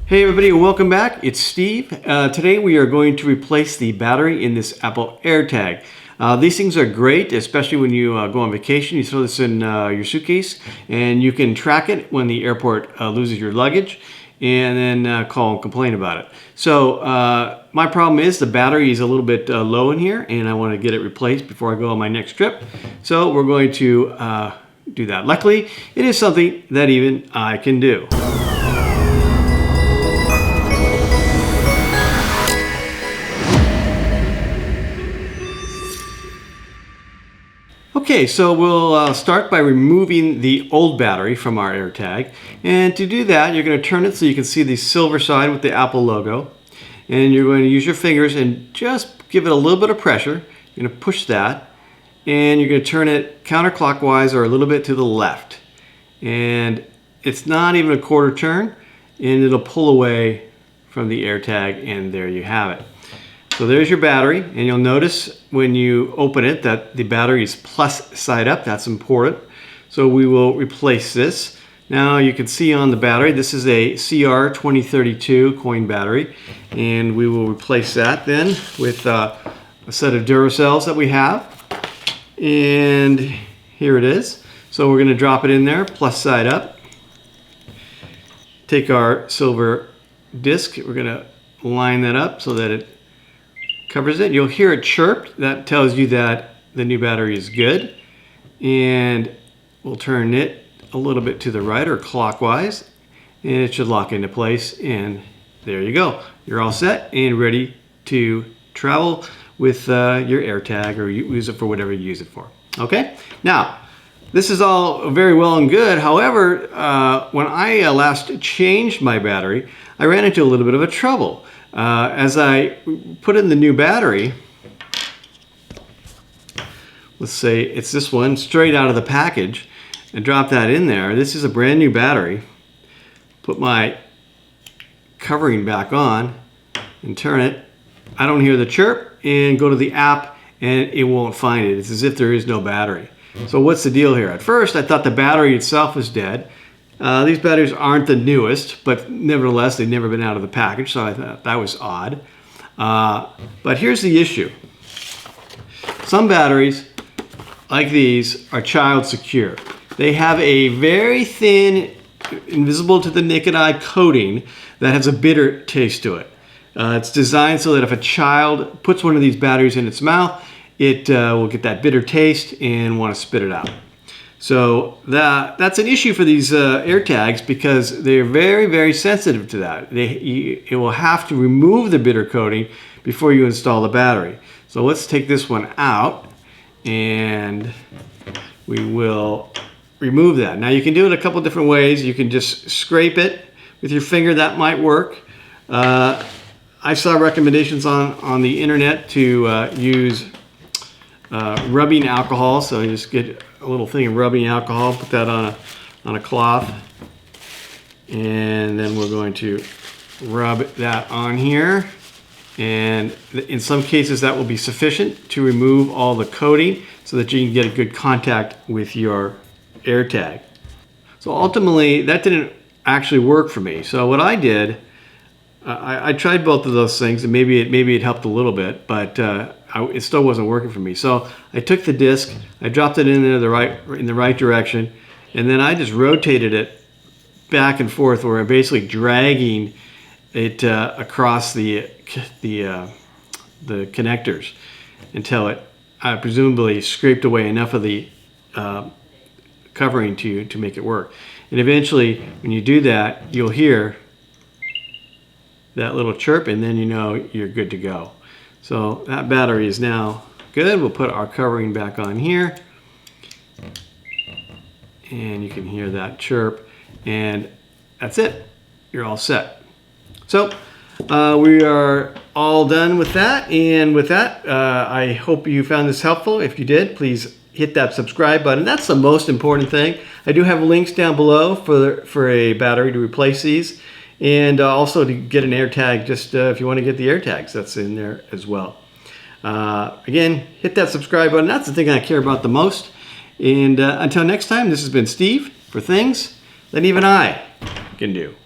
Hey everybody, welcome back. It's Steve. Today we are going to replace the battery in this Apple AirTag. These things are great, especially when you go on vacation. You throw this in your suitcase and you can track it when the airport loses your luggage and then call and complain about it. So my problem is the battery is a little bit low in here and I want to get it replaced before I go on my next trip. So we're going to do that. Luckily, it is something that even I can do. Okay, so we'll start by removing the old battery from our AirTag. And to do that, you're going to turn it so you can see the silver side with the Apple logo. And you're going to use your fingers and just give it a little bit of pressure. You're going to push that. And you're going to turn it counterclockwise or a little bit to the left. And it's not even a quarter turn. And it'll pull away from the AirTag, and there you have it. So there's your battery, and you'll notice when you open it that the battery is plus side up. That's important. So we will replace this. Now you can see on the battery, this is a CR2032 coin battery, and we will replace that then with a set of Duracells that we have. And here it is. So we're going to drop it in there, plus side up. Take our silver disc, we're going to line that up so that it covers it. You'll hear it chirp. That tells you that the new battery is good. And we'll turn it a little bit to the right or clockwise, and it should lock into place. And there you go. You're all set and ready to travel with your AirTag, or use it for whatever you use it for. Okay? Now, this is all very well and good. However, when I last changed my battery, I ran into a little bit of a trouble. As I put in the new battery, let's say it's this one straight out of the package, and drop that in there. This is a brand new battery. Put my covering back on and turn it. I don't hear the chirp, and go to the app and it won't find it. It's as if there is no battery. So what's the deal here? At first I thought the battery itself was dead. These batteries aren't the newest, but nevertheless, they've never been out of the package, so I thought that was odd. But here's the issue. Some batteries, like these, are child secure. They have a very thin, invisible to the naked eye coating that has a bitter taste to it. It's designed so that if a child puts one of these batteries in its mouth, it will get that bitter taste and want to spit it out. So that's an issue for these AirTags, because they're very, very sensitive to that. It will have to remove the bitter coating before you install the battery. So let's take this one out, and we will remove that. Now you can do it a couple different ways. You can just scrape it with your finger. That might work. I saw recommendations on the internet to use rubbing alcohol. So you just get a little thing of rubbing alcohol, put that on a cloth, and then we're going to rub that on here. And in some cases that will be sufficient to remove all the coating so that you can get a good contact with your AirTag. So ultimately that didn't actually work for me. So what I did, I tried both of those things, and maybe it helped a little bit, but it still wasn't working for me. So I took the disc, I dropped it in there in the right direction, and then I just rotated it back and forth, where I'm basically dragging it across the connectors until it presumably scraped away enough of the covering to make it work. And eventually, when you do that, you'll hear that little chirp, and then you know you're good to go. So that battery is now good. We'll put our covering back on here, and you can hear that chirp, and that's it. You're all set. So we are all done with that, and with that, I hope you found this helpful. If you did, please hit that subscribe button. That's the most important thing. I do have links down below for a battery to replace these. And also to get an AirTag, just if you want to get the AirTags, that's in there as well. Again, hit that subscribe button. That's the thing I care about the most. And until next time, this has been Steve for things that even I can do.